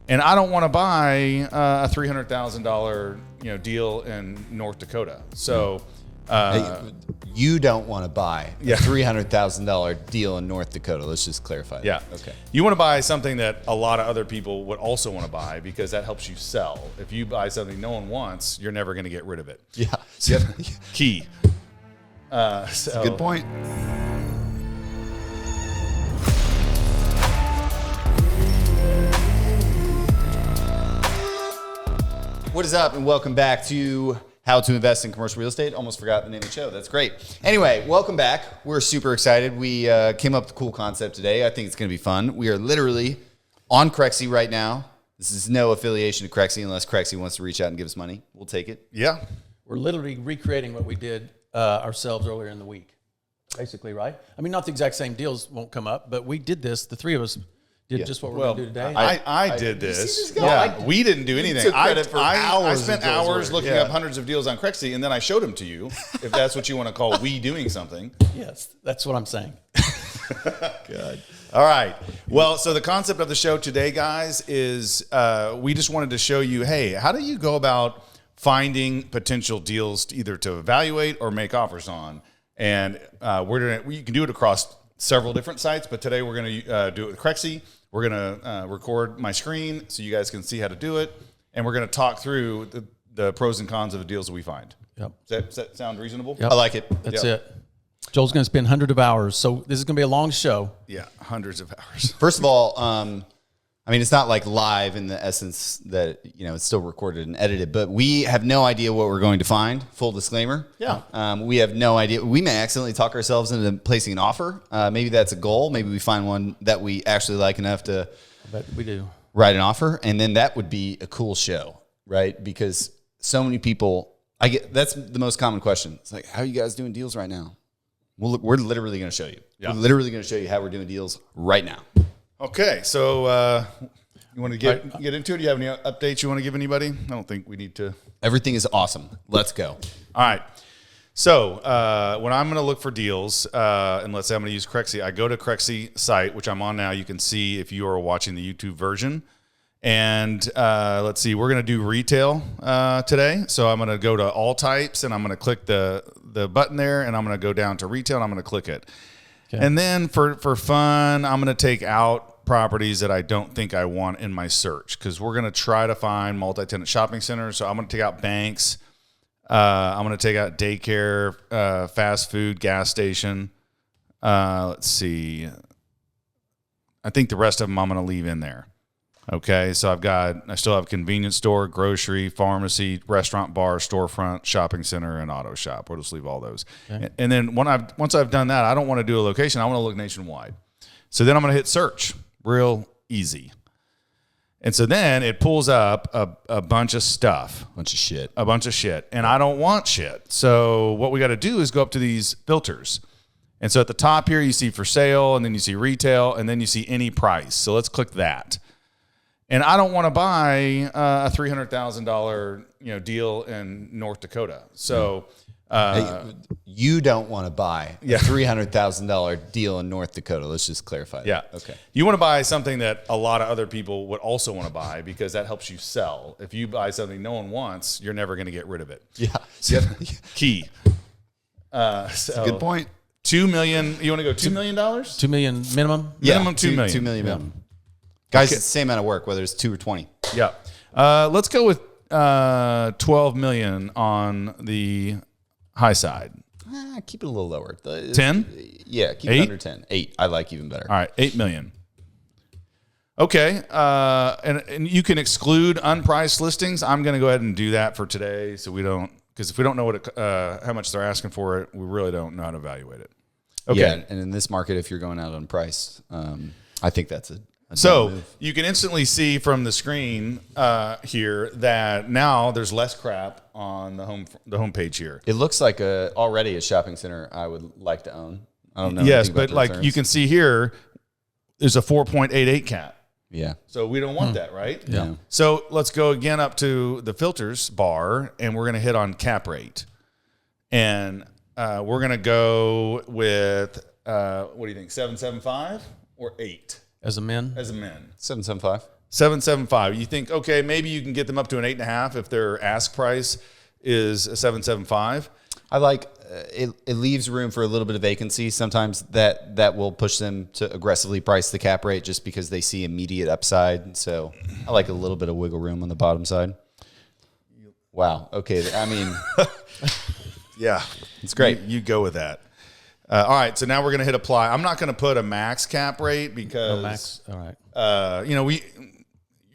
And I don't want to buy a $300,000 deal in North Dakota. So you don't want to buy a $300,000 deal in North Dakota. Let's just clarify that. Yeah. Okay. You want to buy something that a lot of other people would also want to buy because that helps you sell. If you buy something no one wants, you're never going to get rid of it. Yeah. So, key. That's a good point. What is up, and welcome back to How to Invest in Commercial Real Estate. Almost forgot the name of the show. That's great. Anyway, welcome back. We're super excited. We came up with a cool concept today. I think it's going to be fun. We are literally on Crexie right now. This is no affiliation to Crexie unless Crexie wants to reach out and give us money. We'll take it. Yeah. We're literally recreating what we did ourselves earlier in the week, basically, right? I mean, not the exact same deals won't come up, but we did this. The three of us did just what we're going to do today. I did this. Yeah, we didn't do anything. I spent hours looking up hundreds of deals on Crexie, and then I showed them to you, if that's what you want to call we doing something. Yes, that's what I'm saying. Good. All right. Well, so the concept of the show today, guys, is we just wanted to show you, hey, how do you go about finding potential deals either to evaluate or make offers on? And you can do it across several different sites, but today we're going to do it with Crexie. We're going to record my screen so you guys can see how to do it, and we're going to talk through the pros and cons of the deals that we find. Yep. Does that sound reasonable? Yep. I like it. That's it. Joel's going to spend hundreds of hours, so this is going to be a long show. Yeah, hundreds of hours. First of all, I mean, it's not like live in the essence that, it's still recorded and edited, but we have no idea what we're going to find. Full disclaimer. Yeah. We have no idea. We may accidentally talk ourselves into placing an offer. Maybe that's a goal. Maybe we find one that we actually like enough to I bet we do. write an offer. And then that would be a cool show, right? Because so many people, that's the most common question. It's like, how are you guys doing deals right now? Well, we're literally going to show you. Yeah. We're literally going to show you how we're doing deals right now. Okay, so you want to get into it? Do you have any updates you want to give anybody? I don't think we need to. Everything is awesome. Let's go. All right. So when I'm going to look for deals, and let's say I'm going to use Crexie, I go to Crexie site, which I'm on now. You can see if you are watching the YouTube version. And let's see, we're going to do retail today. So I'm going to go to all types, and I'm going to click the button there, and I'm going to go down to retail, and I'm going to click it. Okay. And then for fun, I'm going to take out properties that I don't think I want in my search, because we're going to try to find multi-tenant shopping centers. So I'm going to take out banks. I'm going to take out daycare, fast food, gas station. Let's see. I think the rest of them I'm going to leave in there. Okay, so I still have convenience store, grocery, pharmacy, restaurant, bar, storefront, shopping center, and auto shop. We'll just leave all those. Okay. And then once I've done that, I don't want to do a location. I want to look nationwide. So then I'm going to hit search. Real easy. And so then it pulls up a bunch of stuff. A bunch of shit. And I don't want shit. So what we got to do is go up to these filters. And so at the top here, you see for sale, and then you see retail, and then you see any price. So let's click that. And I don't want to buy a $300,000 deal in North Dakota. So you don't want to buy a $300,000 deal in North Dakota. Let's just clarify that. Yeah. Okay. You want to buy something that a lot of other people would also want to buy, because that helps you sell. If you buy something no one wants, you're never going to get rid of it. Yeah. So, key. That's a good point. $2 million. You want to go $2 million? $2 million minimum? Yeah, minimum $2 million. $2 million minimum. Guys, it's the same amount of work, whether it's 2 or 20. Yeah. Let's go with $12 million on the high side. Keep it a little lower. 10? Yeah, keep it under 10. 8, I like even better. All right, $8 million. Okay, and you can exclude unpriced listings. I'm going to go ahead and do that for today, so we don't, because if we don't know how much they're asking for it, we really don't know how to evaluate it. Okay. Yeah, and in this market, if you're going out on price, I think that's a so you can instantly see from the screen here that now there's less crap on the home page here. It looks like already a shopping center I would like to own. I don't know. Yes, but like you can see here, there's a 4.88 cap. Yeah. So we don't want that, right? Yeah. So let's go again up to the filters bar, and we're going to hit on cap rate. And we're going to go with, what do you think, 7.75 or 8? As a min? As a min. 7.75. 775. You think, okay, maybe you can get them up to an 8.5 if their ask price is a 775. I like it leaves room for a little bit of vacancy. Sometimes that will push them to aggressively price the cap rate just because they see immediate upside. So I like a little bit of wiggle room on the bottom side. Wow. Okay. I mean, yeah, it's great. You go with that. All right. So now we're going to hit apply. I'm not going to put a max cap rate because, max. All right.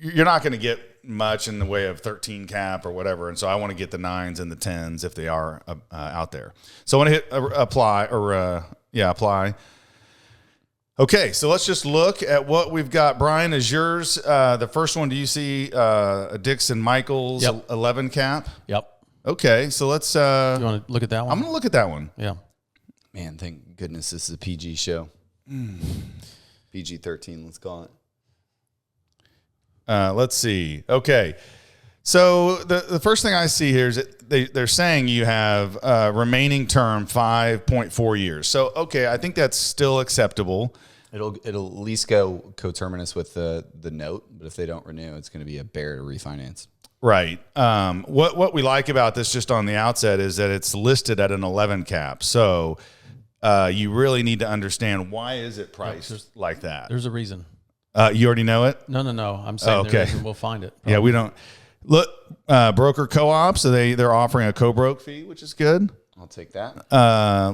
You're not going to get much in the way of 13 cap or whatever. And so I want to get the 9s and the 10s if they are out there. So I want to hit apply apply. Okay. So let's just look at what we've got. Brian, is yours the first one? Do you see a Dixon Michaels 11 cap? Yep. Okay. So let's, You want to look at that one? I'm going to look at that one. Yeah. Man, thank goodness this is a PG show. PG-13, let's call it. Let's see. Okay. So the first thing I see here is that they're saying you have remaining term 5.4 years. So, okay, I think that's still acceptable. It'll at least go coterminous with the note, but if they don't renew, it's going to be a bear to refinance. Right. What we like about this just on the outset is that it's listed at an 11 cap. So you really need to understand why is it priced like that. There's a reason. You already know it? No. I'm saying okay. We'll find it. Probably. Yeah, we don't. Look, broker co-op, so they're offering a co-broke fee, which is good. I'll take that.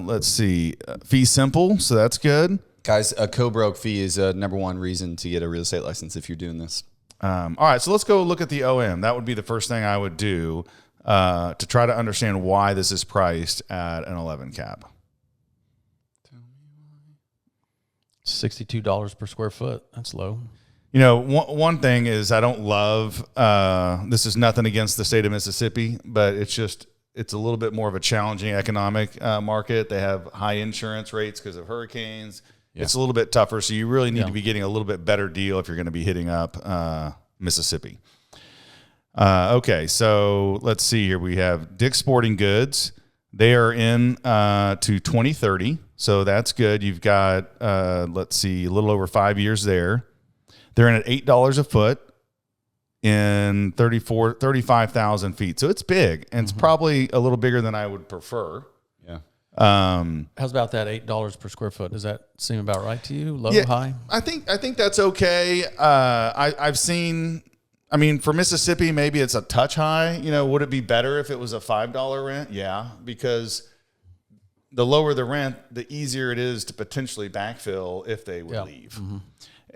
Let's see. Fee simple, so that's good. Guys, a co-broke fee is a number one reason to get a real estate license if you're doing this. All right, so let's go look at the OM. That would be the first thing I would do to try to understand why this is priced at an 11 cap. $62 per square foot. That's low. You know, one thing is I don't love, this is nothing against the state of Mississippi, but it's a little bit more of a challenging economic market. They have high insurance rates because of hurricanes. Yeah. It's a little bit tougher, so you really need to be getting a little bit better deal if you're going to be hitting up Mississippi. Okay, so let's see here. We have Dick's Sporting Goods. They are in to 2030, so that's good. You've got, let's see, a little over 5 years there. They're in at $8 a foot in 35,000 feet. So it's big, and it's probably a little bigger than I would prefer. Yeah. How's about that $8 per square foot? Does that seem about right to you? Low, high? I think that's okay. I've seen, I mean, for Mississippi, maybe it's a touch high. You know, would it be better if it was a $5 rent? Yeah, because the lower the rent, the easier it is to potentially backfill if they would leave. Mm-hmm.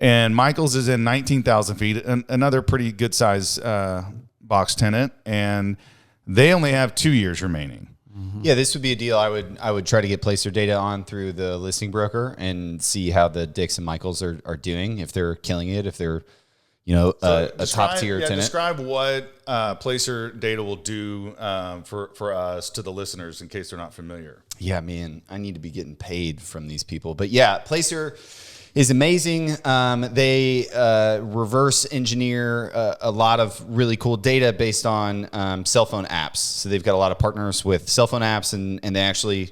And Michael's is in 19,000 feet, another pretty good size box tenant, and they only have 2 years remaining. Mm-hmm. Yeah, this would be a deal I would try to get placer data on through the listing broker and see how the Dicks and Michaels are doing, if they're killing it, if they're a top tier tenant. Describe what placer data will do for us to the listeners in case they're not familiar. Yeah, man, I need to be getting paid from these people, but yeah, placer is amazing. They reverse engineer a lot of really cool data based on cell phone apps. So they've got a lot of partners with cell phone apps, and they actually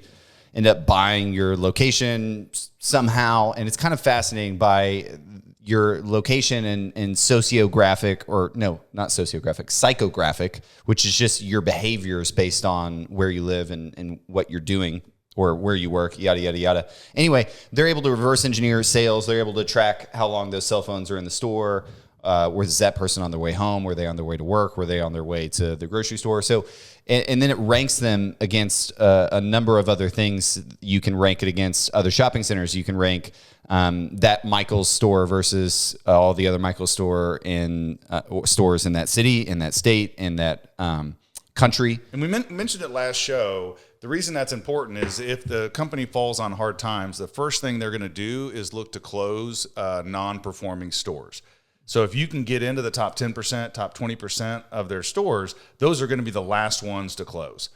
end up buying your location somehow. And it's kind of fascinating by your location and sociographic, or no, not sociographic, psychographic, which is just your behaviors based on where you live and what you're doing, or where you work, yada, yada, yada. Anyway, they're able to reverse engineer sales. They're able to track how long those cell phones are in the store. Was that person on their way home? Were they on their way to work? Were they on their way to the grocery store? So, and then it ranks them against a number of other things. You can rank it against other shopping centers. You can rank that Michael's store versus all the other Michael's stores in that city, in that state, in that country. And we mentioned it last show. The reason that's important is if the company falls on hard times, the first thing they're going to do is look to close non-performing stores. So if you can get into the top 10%, top 20% of their stores, those are going to be the last ones to close.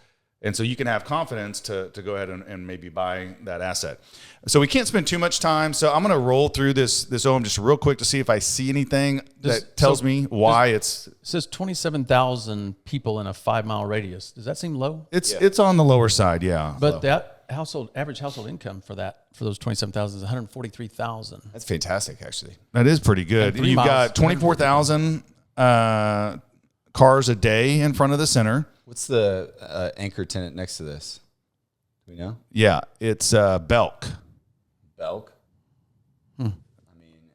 And so you can have confidence to go ahead and maybe buy that asset. So we can't spend too much time. So I'm going to roll through this OM just real quick to see if I see anything that tells me why it says 27,000 people in a 5 mile radius. Does that seem low? It's on the lower side, yeah. But that average household income for those 27,000 is 143,000. That's fantastic, actually. That is pretty good. And 3 You've miles, got 24,000 cars a day in front of the center. What's the anchor tenant next to this? Do we know? Yeah, it's Belk. Belk. I mean,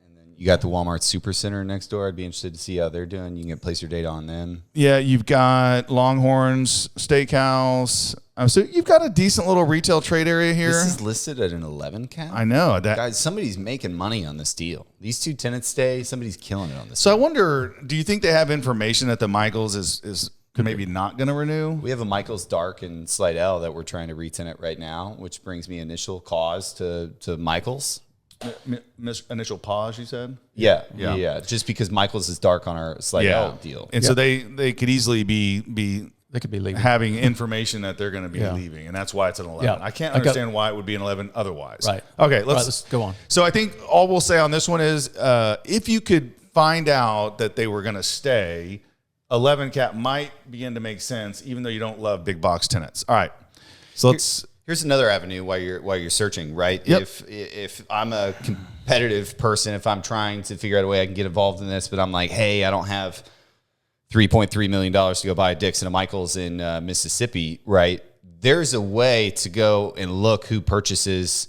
and then you got the Walmart Supercenter next door. I'd be interested to see how they're doing. You can place your data on them. Yeah, you've got Longhorns Steakhouse. So you've got a decent little retail trade area here. This is listed at an 11 cap. I know that. Guys, somebody's making money on this deal. These 2 tenants stay. Somebody's killing it on this. So I wonder, do you think they have information that the Michaels is maybe not going to renew? We have a Michael's Dark and Slidell that we're trying to re-tenant right now, which brings me initial cause to Michael's. Initial pause, you said? Yeah. Just because Michael's is dark on our Slidell deal. And so they could easily be They could be leaving. having information that they're going to be leaving, and that's why it's an 11. Yeah. I can't understand why it would be an 11 otherwise. Right. Okay, let's go on. So I think all we'll say on this one is if you could find out that they were going to stay, 11 cap might begin to make sense, even though you don't love big box tenants. All right. So Here's another avenue while you're searching, right? Yep. If I'm a competitive person, if I'm trying to figure out a way I can get involved in this, but I'm like, hey, I don't have $3.3 million to go buy a Dick's and a Michael's in Mississippi, right? There's a way to go and look who purchases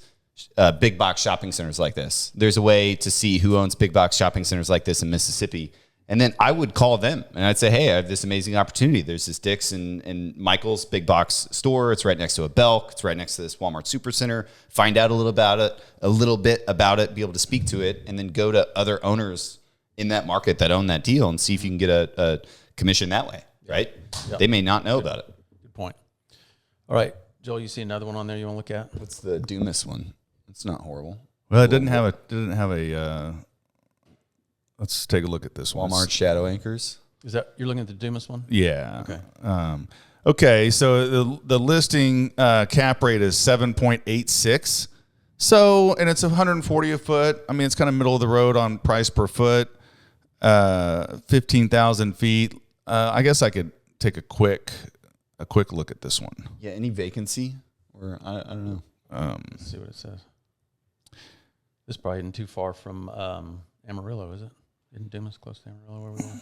big box shopping centers like this. There's a way to see who owns big box shopping centers like this in Mississippi. And then I would call them and I'd say, hey, I have this amazing opportunity. There's this Dick's and Michael's big box store. It's right next to a Belk. It's right next to this Walmart Supercenter. Find out a little bit about it, be able to speak to it, and then go to other owners in that market that own that deal and see if you can get a commission that way, right? Yep. They may not know about it. Good point. All right, Joel, you see another one on there you want to look at? What's the Dumas one? It's not horrible. well, it didn't have a. Let's take a look at this one. Walmart Shadow Anchors. Is that you're looking at the Dumas one? Yeah. Okay. Okay. So the listing cap rate is 7.86. So, and it's 140 a foot. I mean, it's kind of middle of the road on price per foot. 15,000 feet. I guess I could take a quick look at this one. Yeah. Any vacancy? Or I don't know. Let's see what it says. This probably isn't too far from Amarillo, is it? Isn't Dumas close to Amarillo where we were?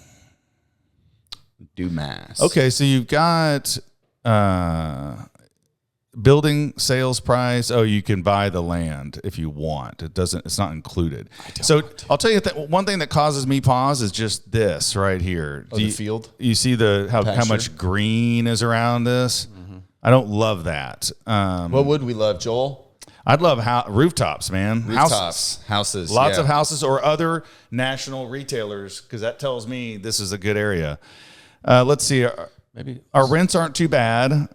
Dumas. Okay, so you've got building sales price. Oh, you can buy the land if you want. It's not included. So I'll tell you that one thing that causes me pause is just this right here. The field. You see how much green is around this? Mm-hmm. I don't love that. What would we love, Joel? I'd love rooftops, man. Houses. Lots of houses or other national retailers, because that tells me this is a good area. Let's see. Maybe Our rents aren't too bad.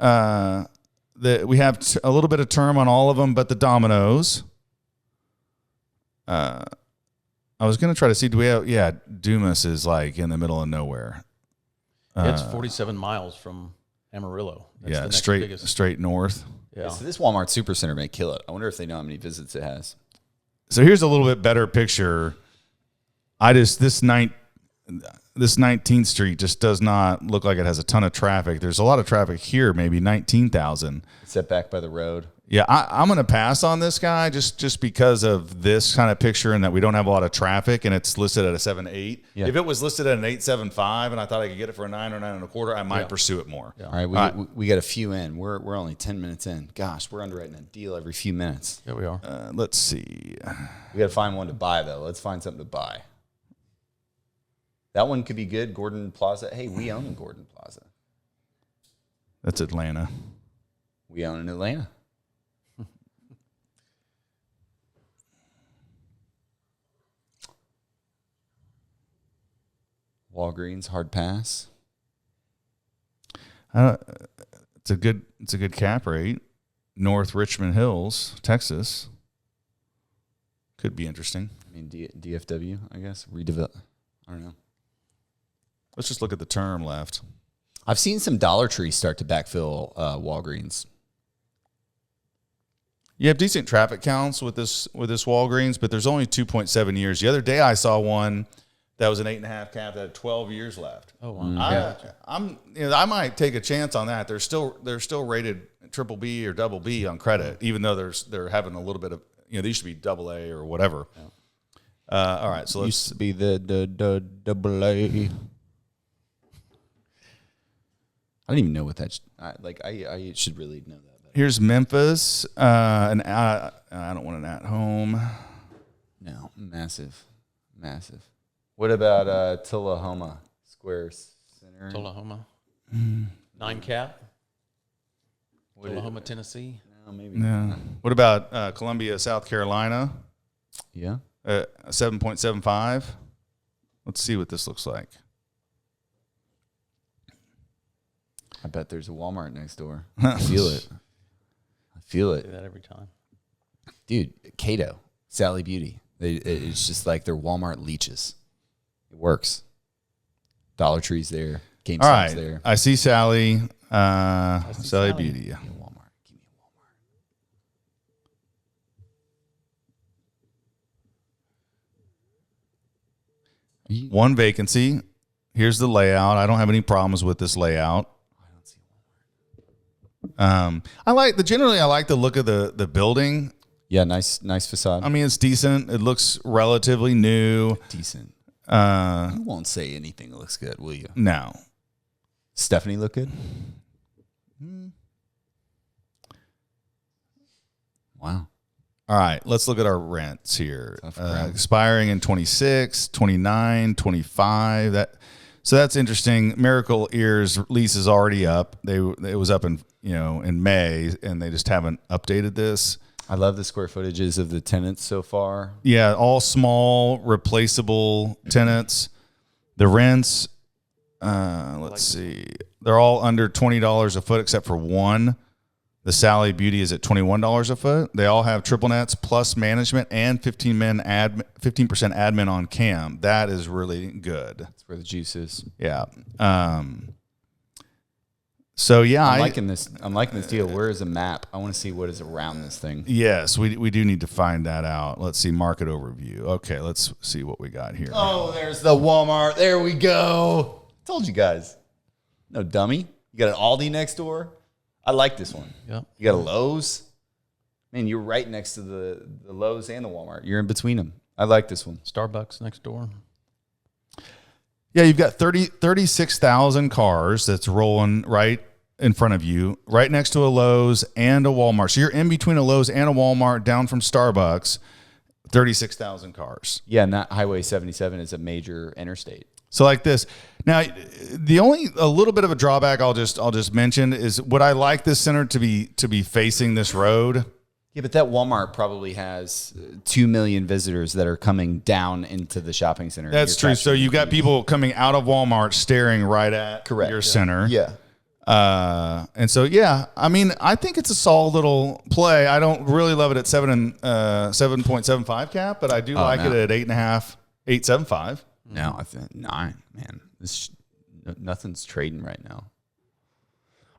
We have a little bit of term on all of them, but the Domino's. I was going to try to see, Dumas is like in the middle of nowhere. it's 47 miles from Amarillo. That's the next biggest. Straight north. Yeah. So this Walmart Supercenter may kill it. I wonder if they know how many visits it has. So here's a little bit better picture. This 19th Street just does not look like it has a ton of traffic. There's a lot of traffic here, maybe 19,000. Set back by the road. Yeah, I'm going to pass on this guy just because of this kind of picture and that we don't have a lot of traffic and it's listed at a 7.8. Yeah. If it was listed at an 8.75 and I thought I could get it for a 9 or 9.25, I might pursue it more. Yeah. All right, we got a few in. We're only 10 minutes in. Gosh, we're underwriting a deal every few minutes. Yeah, we are. Let's see. We got to find one to buy though. Let's find something to buy. That one could be good. Gordon Plaza. Hey, we own Gordon Plaza. That's Atlanta. We own in Atlanta. Walgreens, hard pass. It's a good cap rate. North Richmond Hills, Texas. Could be interesting. I mean, DFW, I guess. Redevelop. I don't know. Let's just look at the term left. I've seen some Dollar Tree start to backfill Walgreens. You have decent traffic counts with this Walgreens, but there's only 2.7 years. The other day I saw one that was an 8.5 cap that had 12 years left. Oh, wow. I might take a chance on that. They're still rated triple B or double B on credit, even though they're having a little bit of, they used to be double A or whatever. Yeah. All right, so let's used to be the double A. I don't even know what that's like. I should really know that better. Here's Memphis, and I don't want an at home. No, massive. What about Tullahoma Square Center? Tullahoma. 9 cap. Tullahoma, Tennessee. No, maybe. Yeah. What about Columbia, South Carolina? Yeah. 7.75. Let's see what this looks like. I bet there's a Walmart next door. I feel it. I do that every time. Dude, Cato, Sally Beauty. It's just like they're Walmart leeches. It works. Dollar Tree's there. GameStop's All right. there. I see Sally. Sally Sally. Beauty. Give me a Walmart. Give me a Walmart. One vacancy. Here's the layout. I don't have any problems with this layout. I don't see Walmart. I like the look of the building. Yeah, nice facade. I mean, it's decent. It looks relatively new. Decent. Uh, You won't say anything that looks good, will you? no. Stephanie look good? Wow. All right, let's look at our rents here. Tough crowd. Expiring in 26, 29, 25. So that's interesting. Miracle Ears lease is already up. It was up in May, and they just haven't updated this. I love the square footages of the tenants so far. Yeah, all small, replaceable tenants. The rents, let's see. They're all under $20 a foot except for one. The Sally Beauty is at $21 a foot. They all have triple nets plus management and 15% admin on cam. That is really good. That's where the juice is. Yeah. So yeah, I'm liking this deal. Where is a map? I want to see what is around this thing. Yes, we do need to find that out. Let's see, market overview. Okay, let's see what we got here. Oh, there's the Walmart. There we go. Told you guys. No dummy. You got an Aldi next door. I like this one. Yep. You got a Lowe's. Man, you're right next to the Lowe's and the Walmart. You're in between them. I like this one. Starbucks next door. Yeah, you've got 36,000 cars that's rolling right in front of you, right next to a Lowe's and a Walmart. So you're in between a Lowe's and a Walmart, down from Starbucks. 36,000 cars. Yeah, and that Highway 77 is a major interstate. So like this. Now, a little bit of a drawback I'll just mention is, would I like this center to be facing this road? Yeah, but that Walmart probably has 2 million visitors that are coming down into the shopping center. That's true. So you've got people coming out of Walmart staring right at your center. Yeah. And so, yeah, I mean, I think it's a solid little play. I don't really love it at 7.75 cap, but I do like it at 8.5, 8.75. No, I think 9, man. Nothing's trading right now.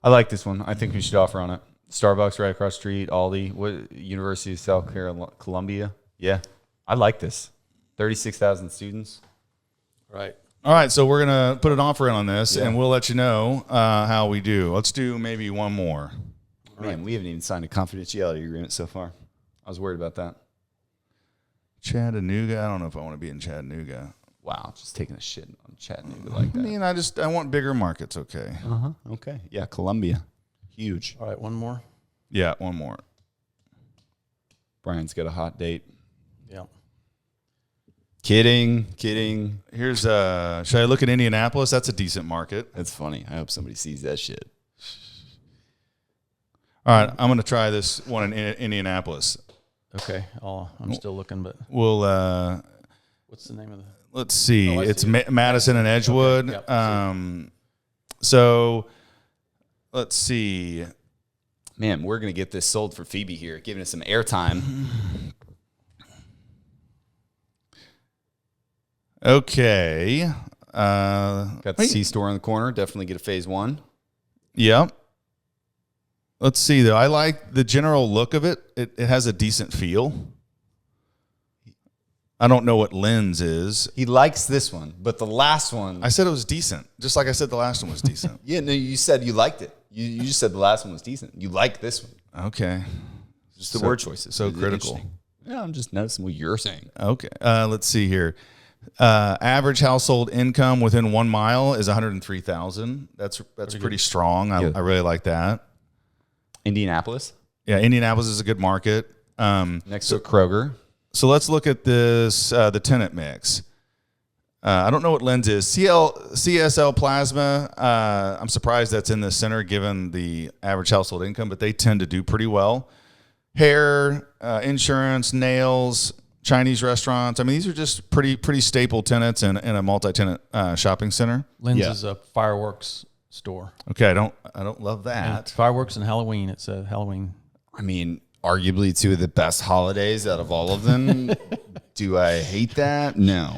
I like this one. I think we should offer on it. Starbucks right across the street, Aldi, University of South Carolina, Columbia. Yeah, I like this. 36,000 students. Right. All right, so we're going to put an offer in on this, and we'll let you know how we do. Let's do maybe one more. Man, we haven't even signed a confidentiality agreement so far. I was worried about that. Chattanooga. I don't know if I want to be in Chattanooga. Wow, just taking a shit on Chattanooga like that. I mean, I want bigger markets, okay. Uh-huh. Okay. Yeah, Columbia. Huge. All right, one more. Yeah, one more. Brian's got a hot date. Yeah. Kidding. Here's should I look at Indianapolis? That's a decent market. That's funny. I hope somebody sees that shit. All right, I'm going to try this one in Indianapolis. Okay. I'm still looking, but We'll what's the name of the? let's see. Oh, I It's see it. Madison and Edgewood. Okay, yep, So let's see. Man, we're going to get this sold for Phoebe here, giving us some airtime. Okay. Got the C-store in the corner. Definitely get a phase 1. Yep. Let's see, though. I like the general look of it. It has a decent feel. I don't know what lens is. He likes this one, but the last one. I said it was decent, just like I said the last one was decent. Yeah, no, you said you liked it. You just said the last one was decent. You like this one. Okay. Just the word choices. So It's critical. interesting. Yeah, I'm just noticing what you're saying. Okay. Let's see here. Average household income within 1 mile is 103,000. That's pretty strong. I really like that. Indianapolis. Yeah, Indianapolis is a good market. Next to Kroger. So let's look at this, the tenant mix. I don't know what lens is. CSL plasma, I'm surprised that's in the center given the average household income, but they tend to do pretty well. Hair, insurance, nails, Chinese restaurants. I mean, these are just pretty staple tenants in a multi-tenant shopping center. Lens is a fireworks store. Okay, I don't love that. Fireworks and Halloween. It's a Halloween. I mean, arguably two of the best holidays out of all of them. Do I hate that? No.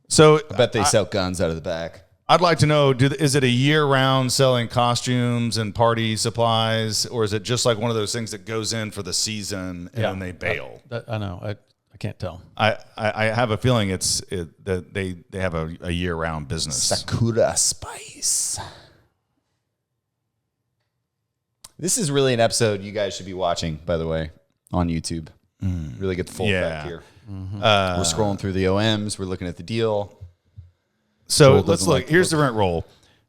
So I bet they sell guns out of the back. I'd like to know, is it a year-round selling costumes and party supplies, or is it just like one of those things that goes in for the season and then they bail? I know. I can't tell. I have a feeling that they have a year-round business. Sakura Spice. This is really an episode you guys should be watching, by the way, on YouTube. Really get the full effect here. We're scrolling through the OMs. We're looking at the deal. So Joel let's doesn't look. like Here's the rent roll.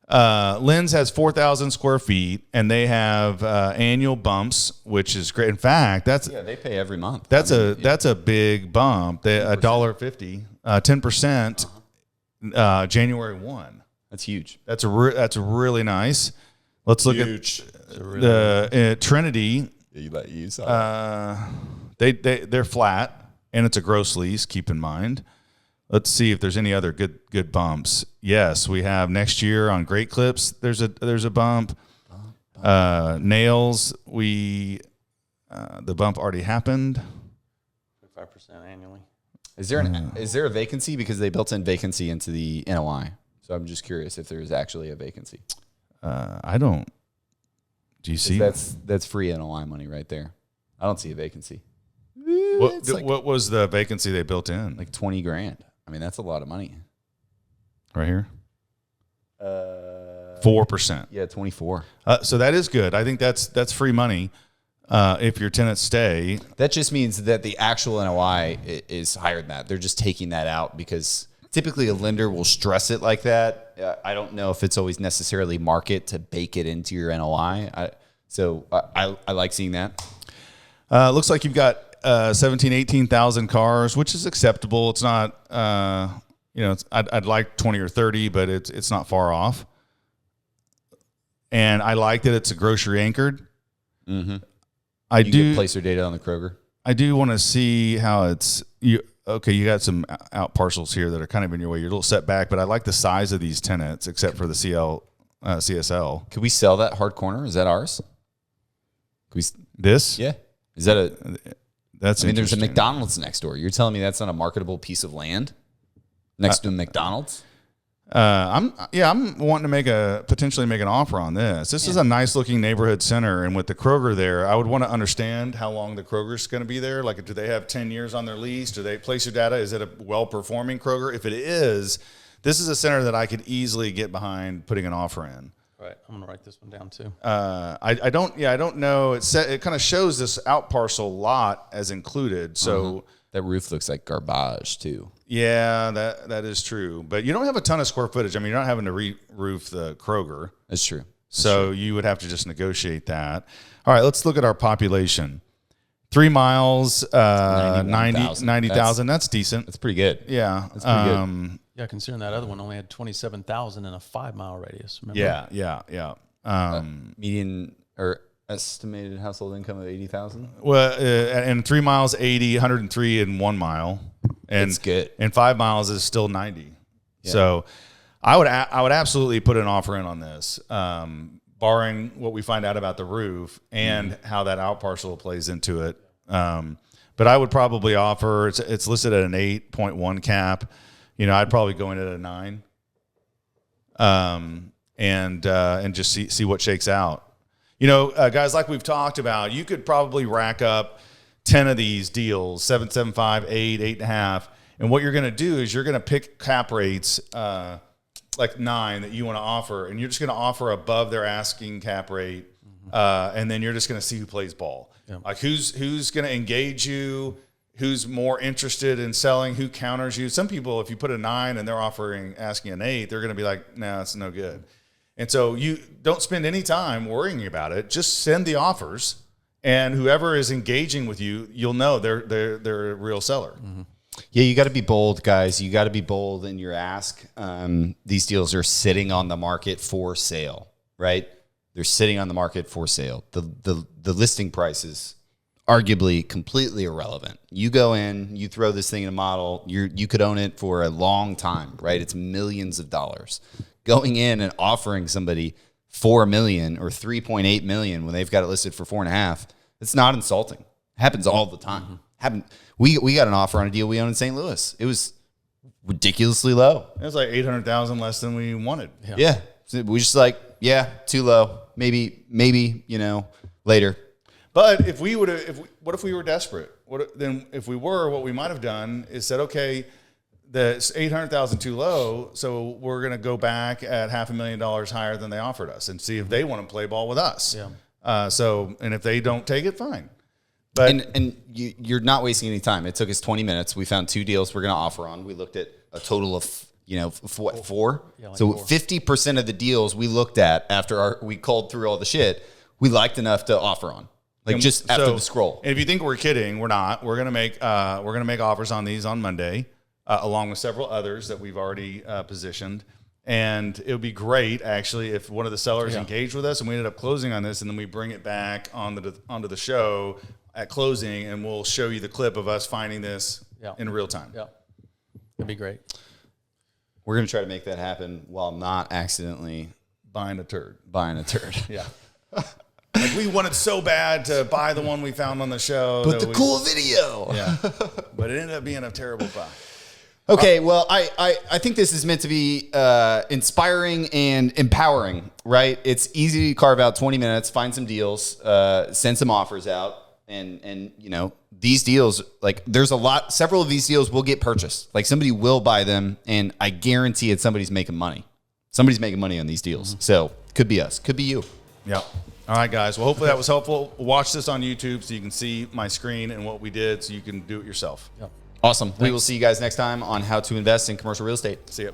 Lynn's has 4,000 square feet, and they have annual bumps, which is great. In fact, They pay every month. that's a big bump. They $1.50, 10%, January 1. That's huge. That's really nice. Let's look Huge. at the Trinity. You saw They're flat, and it's a gross lease. Keep in mind. Let's see if there's any other good bumps. Yes, we have next year on Great Clips. There's a bump. Nails. The bump already happened. 5% annually. Is there a vacancy? Because they built in vacancy into the NOI. So I'm just curious if there's actually a vacancy. I don't. Do you see? That's free NOI money right there. I don't see a vacancy. What was the vacancy they built in? Like $20,000. I mean, that's a lot of money. Right here. 4%. Yeah, 24. So that is good. I think that's free money if your tenants stay. That just means that the actual NOI is higher than that. They're just taking that out because typically a lender will stress it like that. I don't know if it's always necessarily market to bake it into your NOI. I like seeing that. Looks like you've got 18,000 cars, which is acceptable. It's not, I'd like 20 or 30, but it's not far off. And I like that it's a grocery anchored. Mm-hmm. You get placer data on the Kroger. I do want to see how you got some out parcels here that are kind of in your way. You're a little set back, but I like the size of these tenants, except for the CSL. Could we sell that hard corner? Is that ours? This? Yeah. Is that That's there's a McDonald's next door. You're telling me that's not a marketable piece of land next to a McDonald's? I'm wanting to potentially make an offer on this. This is a nice looking neighborhood center, and with the Kroger there, I would want to understand how long the Kroger's going to be there. Like, do they have 10 years on their lease? Do they place your data? Is it a well performing Kroger? If it is, this is a center that I could easily get behind putting an offer in. Right, I'm gonna write this one down too. I don't know. It kind of shows this out parcel lot as included. So that roof looks like garbage too. Yeah, that is true. But you don't have a ton of square footage. I mean, you're not having to re-roof the Kroger. That's true. So you would have to just negotiate that. All right, let's look at our population. 3 miles, 90,000. That's decent. That's pretty good. Yeah. That's pretty good. Yeah, considering that other one only had 27,000 in a 5 mile radius. Remember? Yeah. Median or estimated household income of 80,000. Well, in 3 miles, 80, 103 in 1 mile. And that's good. And 5 miles is still 90. Yeah. So I would absolutely put an offer in on this, barring what we find out about the roof and how that out parcel plays into it. But I would probably offer, it's listed at an 8.1 cap. I'd probably go in at a 9, and just see what shakes out. Guys, like we've talked about, you could probably rack up 10 of these deals, 7.75, 8, 8.5. And what you're going to do is you're going to pick cap rates like 9 that you want to offer, and you're just going to offer above their asking cap rate, and then you're just going to see who plays ball. Yeah. Like who's going to engage you, who's more interested in selling, who counters you. Some people, if you put a 9 and they're asking an 8, they're going to be like, no, it's no good. And so you don't spend any time worrying about it. Just send the offers, and whoever is engaging with you, you'll know they're a real seller. Mm-hmm. Yeah, you got to be bold, guys. You got to be bold in your ask. These deals are sitting on the market for sale, right? They're sitting on the market for sale. The listing price is arguably completely irrelevant. You go in, you throw this thing in a model, you could own it for a long time, right? It's millions of dollars. Going in and offering somebody $4 million or $3.8 million when they've got it listed for $4.5 million, it's not insulting. It happens all the time. We got an offer on a deal we own in St. Louis. It was ridiculously low. It was like $800,000 less than we wanted. Yeah. So we just like, too low. Maybe, later. But if we would have, what if we were desperate? Then if we were, what we might have done is said, okay, the $800,000 too low, so we're going to go back at $500,000 higher than they offered us and see if they want to play ball with us. Yeah. And if they don't take it, fine. But you're not wasting any time. It took us 20 minutes. We found 2 deals we're going to offer on. We looked at a total of, 4? Yeah, like so 4. 50% of the deals we looked at after we called through all the shit, we liked enough to offer on. Just after the scroll. And if you think we're kidding, we're not. We're gonna make offers on these on Monday, along with several others that we've already positioned. And it would be great, actually, if one of the sellers engaged with us and we ended up closing on this, and then we bring it back onto the show at closing, and we'll show you the clip of us finding this in real time. Yeah, that'd be great. We're gonna try to make that happen while not accidentally buying a turd. Yeah. Like we wanted so bad to buy the one we found on the show. But the cool video. Yeah. But it ended up being a terrible buy. Okay, well, I think this is meant to be inspiring and empowering, right? It's easy to carve out 20 minutes, find some deals, send some offers out, and these deals, like there's several of these deals will get purchased. Like somebody will buy them, and I guarantee somebody's making money. Somebody's making money on these deals. Mm-hmm. So could be us, could be you. Yeah. All right, guys. Well, hopefully that was helpful. Watch this on YouTube so you can see my screen and what we did so you can do it yourself. Yep. Awesome. Thanks. We will see you guys next time on how to invest in commercial real estate. See you.